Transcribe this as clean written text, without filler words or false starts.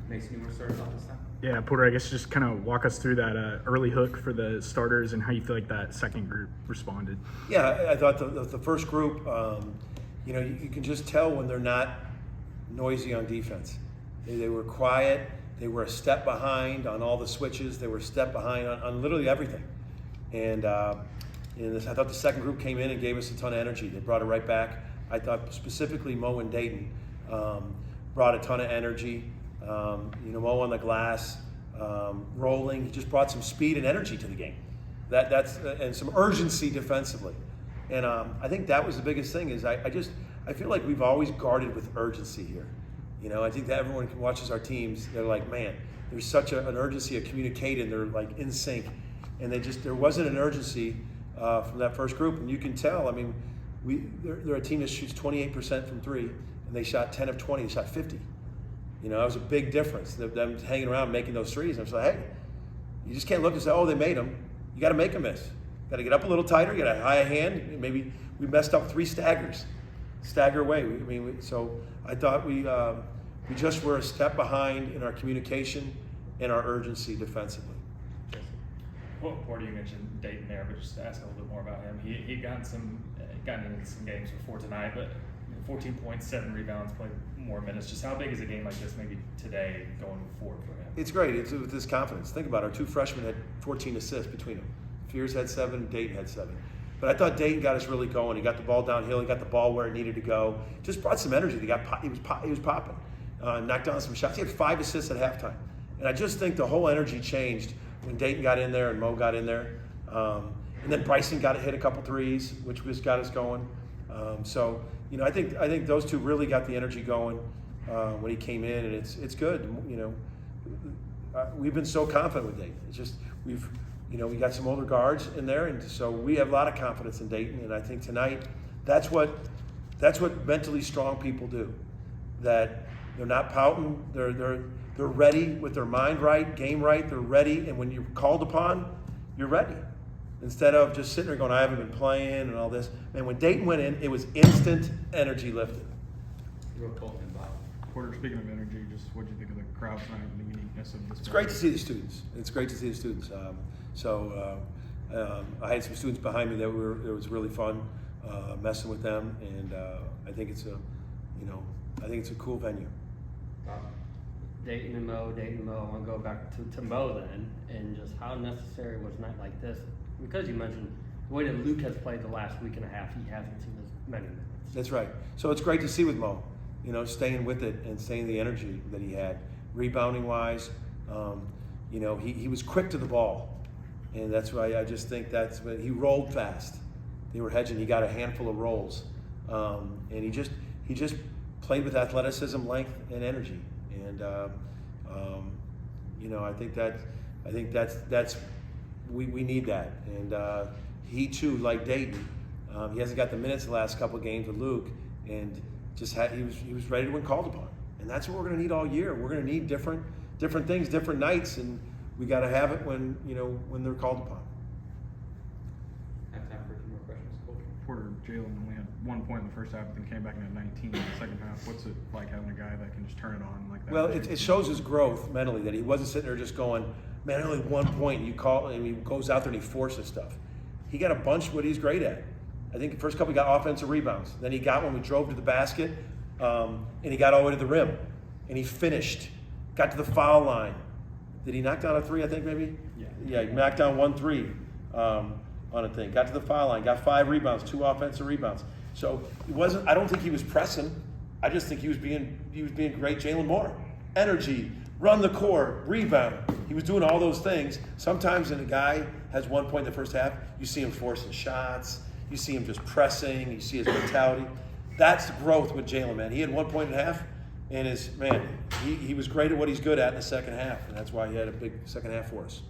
Mason, you want to start us off this time? Yeah, Porter, I guess just kind of walk us through that early hook for the starters and how you feel like that second group responded. Yeah, I thought the first group, you can just tell when they're not noisy on defense. They were quiet. They were a step behind on all the switches. They were a step behind on literally everything. And I thought the second group came in and gave us a ton of energy. They brought it right back. I thought specifically Mo and Dayton brought a ton of energy. Mo on the glass, rolling. He just brought some speed and energy to the game. And some urgency defensively. And I think that was the biggest thing. Is I feel like we've always guarded with urgency here. I think that everyone who watches our teams, they're like, man, there's such an urgency of communicating. They're like in sync, and there wasn't an urgency from that first group, and you can tell. I mean, they're a team that shoots 28% from three, and they shot 10 of 20. They shot 50. That was a big difference. Them hanging around making those threes. And I was like, hey, you just can't look and say, oh, they made them. You got to make them miss. Got to get up a little tighter. You got to high a hand. Maybe we messed up 3 staggers. Stagger away. So I thought we just were a step behind in our communication and our urgency defensively. Well, Porter, you mentioned Dayton there, but just to ask a little bit more about him. He gotten into some games before tonight, but 14 points, 7 rebounds, played more minutes. Just how big is a game like this maybe today going forward for him? It's great. It's with his confidence. Think about it. Our 2 freshmen had 14 assists between them. Fears had 7, Dayton had 7. But I thought Dayton got us really going. He got the ball downhill. He got the ball where it needed to go. Just brought some energy. He was popping. Knocked down some shots. He had 5 assists at halftime. And I just think the whole energy changed when Dayton got in there and Mo got in there. And then Bryson got to hit a couple threes, which just got us going. I think those 2 really got the energy going when he came in, and it's good. We've been so confident with Dayton. It's just we got some older guards in there, and so we have a lot of confidence in Dayton. And I think tonight, that's what mentally strong people do. That they're not pouting. They're ready with their mind right, game right. They're ready, and when you're called upon, you're ready. Instead of just sitting there going, I haven't been playing and all this. Man, when Dayton went in, it was instant energy lifted. Porter, speaking of energy, just what do you think of the crowd tonight and the uniqueness of this? It's great to see the students. I had some students behind me that it was really fun messing with them, and I think it's a cool venue. Dayton and Mo. I want to go back to Mo then, and just how necessary was a night like this? Because you mentioned the way that Luke has played the last week and a half, he hasn't seen as many minutes. That's right. So it's great to see with Mo, staying with it and staying the energy that he had, rebounding wise. He was quick to the ball, and that's why I just think he rolled fast. They were hedging. He got a handful of rolls, and he just played with athleticism, length, and energy. And I think that's we need that. And he too, like Dayton, he hasn't got the minutes the last couple of games with Luke, and he was ready to win called upon. And that's what we're going to need all year. We're going to need different things, different nights, and we got to have it when they're called upon. I have time for a few more questions. Porter, Jalon only had 1 point in the first half, but then came back and had 19 in the second half. What's it like having a guy that can just turn it on like that? Well, it shows his growth mentally, that he wasn't sitting there just going, man, only 1 point. You call, and he goes out there and he forces stuff. He got a bunch of what he's great at. I think the first couple he got offensive rebounds. Then he got when we drove to the basket, and he got all the way to the rim, and he finished. Got to the foul line. Did he knock down a 3? I think maybe. Yeah. He knocked down 1 3 on a thing. Got to the foul line. Got 5 rebounds, 2 offensive rebounds. So it wasn't. I don't think he was pressing. I just think he was being great. Jalon Moore, energy, run the court, rebound. He was doing all those things. Sometimes when a guy has 1 point in the first half, you see him forcing shots. You see him just pressing. You see his mentality. That's the growth with Jalon, man. He had 1 point and a half, and he was great at what he's good at in the second half, and that's why he had a big second half for us.